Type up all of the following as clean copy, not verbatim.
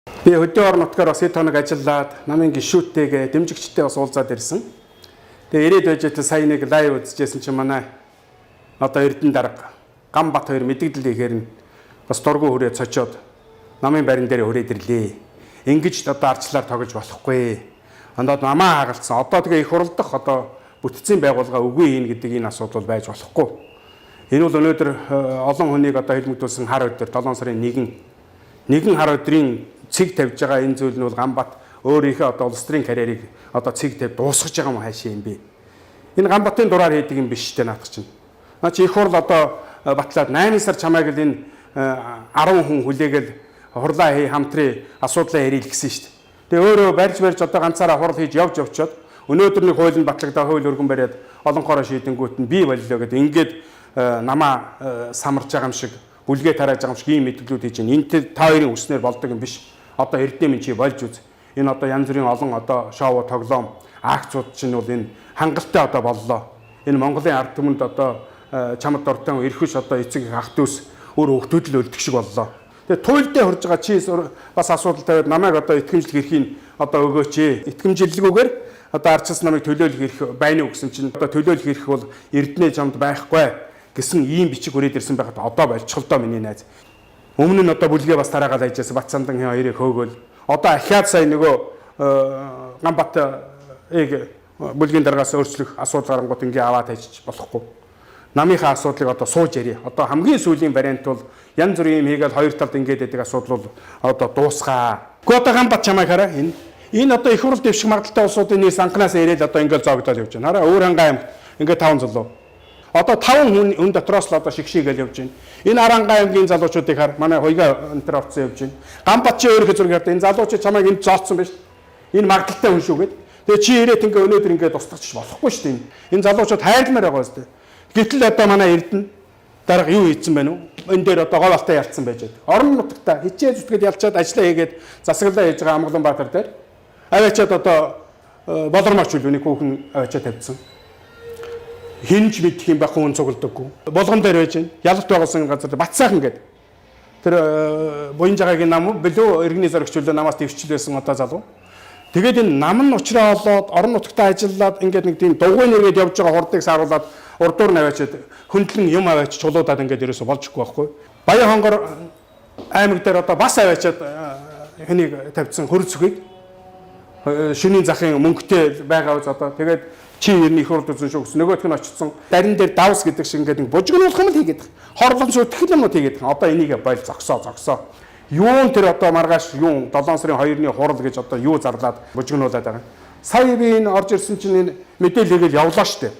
Би хөдөө орон нутгаар бас хэд хоног ажиллаад намын гишүүдтэйгээ дэмжигчтэй бас уулзаад ирсэн. Тэгээ ирээд байж та сая нэг лайв үзчихсэн чинь манай одоо Эрдэнэ дарга Гамбат хоёр мэдээлэл ихээр нь бас дургу хүрээ цочоод намын барин дээр хүрээд ирлээ. Ингэж одоо арчлаар тоглож болохгүй. Ондоод намаа хагалцсан. Одоо тэгээ их хурлдах одоо бүтцийн байгууллага үгүй хийн гэдэг энэ асуудал байж болохгүй. Энэ бол өнөөдөр олон хүнийг одоо хэлмэгдүүлсэн хар өдөр 7 сарын 1 хар өдрийн цэг тавьж байгаа энэ зүйл нь бол Гамбат өөрийнхөө одоо улс төрийн карьерийг одоо цэг тавь дуусгаж байгаа юм хаашаа юм бэ? Энэ Гамбатын дураар хийдэг юм биш үү наадах чинь. Наа чи их хурл одоо батлаад 8 сар чамайг л энэ 10 хүн хүлээгээл хурлаа хий хамтрын асуудлаа ярил гэсэн шүү дээ. Тэгээ өөрөө барьж одоо ганцаараа хурл хийж явж явчаад өнөөдөр нэг хууль нь батлагдаа хууль өргөн бариад олонхороо шийдэнгүүт нь бий боллоо гэдэг ингээд намаа самарж байгаа юм шиг бүлгээ тарааж байгаа юм шиг ийм мэдлүүд хийж байна. Энд та хоёрын үснээр болдог юм биш. Одоо Эрдэнэ минь чи болж үз. Энэ одоо янз бүрийн олон одоо шоу тоглоом акцууд чинь бол энэ хангалттай одоо боллоо. Энэ Монголын ард түмэнд одоо чамд дуртай эрхэш одоо эцэг ах дүүс өөр хөвгтүүд л өлдөх шиг боллоо. Тэгээ туйлдээ хурж байгаа чи бас асуудал тавиад намайг одоо итгэмжлэг эрхийн одоо өгөөч ээ. Итгэмжлэлгүйгээр одоо арчилсан намайг төлөөлөх эрх байна уу гэсэн чинь одоо төлөөлөх эрх бол Эрдэнэ чамд байхгүй гэсэн ийм бичиг хүрээд ирсэн байхад одоо болчихлоо миний найз. Өмнө нь одоо бүлгээ бас тараагаад ажижсэн Батцандан хэн хоёрыг хөөгөөл одоо ахиад сая нөгөө Гамбат бүлгийн дараагаас өөрчлөх асуудал гарангууд ингээ аваад хайчих болохгүй. Намынхаа асуудлыг одоо сууж ярив. Одоо хамгийн сүүлийн вариант бол янз бүрийн юм хийгээл хоёр талд ингээд байдаг асуудал бол одоо дуусгаа. Гэхдээ одоо Гамбат чамайг хараа энэ одоо их хурл дэвших магадaltaй улсуудын нэг санхнаас ирээд одоо ингээл зогдоод явж байна. Хараа өөр хангаа аймаг ингээ 5 залуу. Одоо 5 хүн дотроос л одоо шигшийгээл явж байна. Энэ Арангаа аймгийн залуучуудыг хар манай хоёроо энэ төр авцсан явж байна. Гамбат чи өөрөө зургийг хараад энэ залуучууд чамайг энд зооцсон байж. Энэ магадaltaй хүн шүү гэд. Тэгээ чи ирээд ингээ өнөөдөр ингээ тусдагч болохгүй шүү дээ. Энэ залуучууд хайрламаар байгаа үстэй. Гэтэл одоо манай Эрдэнэ дарга юу хийцэн байна уу? Энэ дээр одоо гол алтай ялцсан байж байгаа. Орон нутагта хичээ зүтгэд ялчаад ажиллаа хийгээд засаглаа хийж байгаа Амгаланбаатар дээр аваачаад одоо болормооч үлвэний хүүхэн аваачаад тавьдсан. Хинж мэдэх юм байх хүн цуглдаггүй. Болгон дээр байж байна. Ялалт байгуулсан газар Батсайхан гэдэг. Тэр Буянжагагийн нам билүү иргэний зоригчлоо намаас дэвшчихлээсэн одоо залуу. Тэгээд энэ нам нь уучраа болоод орон нутагтаа ажиллаад ингээд нэг тийм дугуй нэргээд явж байгаа хурдыг сааруулад урдуур наваачаад хөндлөн юм аваач чулуудаад ингээд ерөөсө болчихгүй байхгүй. Баян хонгор аймаг дээр одоо бас аваачаад хэнийг тавьсан хөрцгийг шөнийн захын мөнгөтэй байгаа үз одоо тэгээд чи ерний их хурд үзэн шүү гэсэн нөгөөх нь очсон дарин дээр давс гэдэг шиг ингээд нэг бужигнуулах юм л хийгээд хорлон шүтгэл юмнууд хийгээд одоо энийг бойл зогсоо юун тэр одоо маргааш юун 7 сарын 2-ны хурал гэж одоо юу зарлаад бужигнуулаад байгаа. Сая би энэ орж ирсэн чинь энэ мэдээлэл хийгээл явлаа штэ.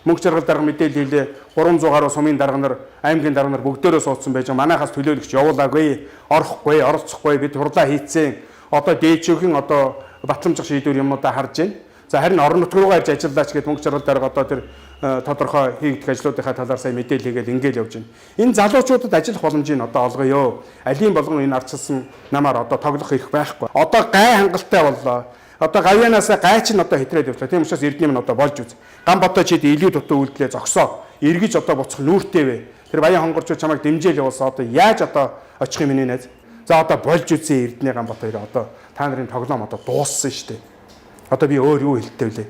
Мөнх жаргал дарга мэдээлэл хийлээ 300 гаруй сумын дарга нар аймгийн дарга нар бүгдөө суудсан байж байгаа. Манайхаас төлөөлөгч явуулаагүй, орохгүй, оролцохгүй бид хурлаа хийцэн. Одоо дээчөөхөн одоо батламжих шийдвэр юмудаа харж байна. За харин орон нутг руугаа ирж ажиллаач гэдэг мөнх жаргал дарга одоо тэр тодорхой хийгдэх ажлуудынхаа талаар сая мэдээлэл хийгээд ингээл явж байна. Энэ залуучуудад ажиллах боломжийг одоо олгоё. Алийн болгон энэ арчилсан намаар одоо тоглох хэрэг байхгүй. Одоо гай хангалттай боллоо. Одоо гавьянаас гайч нь одоо хэтрээд явлаа. Тийм учраас Эрдэнэ минь одоо болж үз. Гамбатаа чид илүү дутуу үйлдэлээ зогсоо. Эргэж одоо буцах нүүртэй вэ. Тэр баян хонгорчууд чамайг дэмжээл явуулсан. Одоо яаж одоо очих юм миний найз? За одоо болж үзээ Эрдэнэ Гамбат хоёроо одоо та нарын тоглоом одоо дууссан шүү дээ. Одоо би өөр юу хэлтээ вүлээ?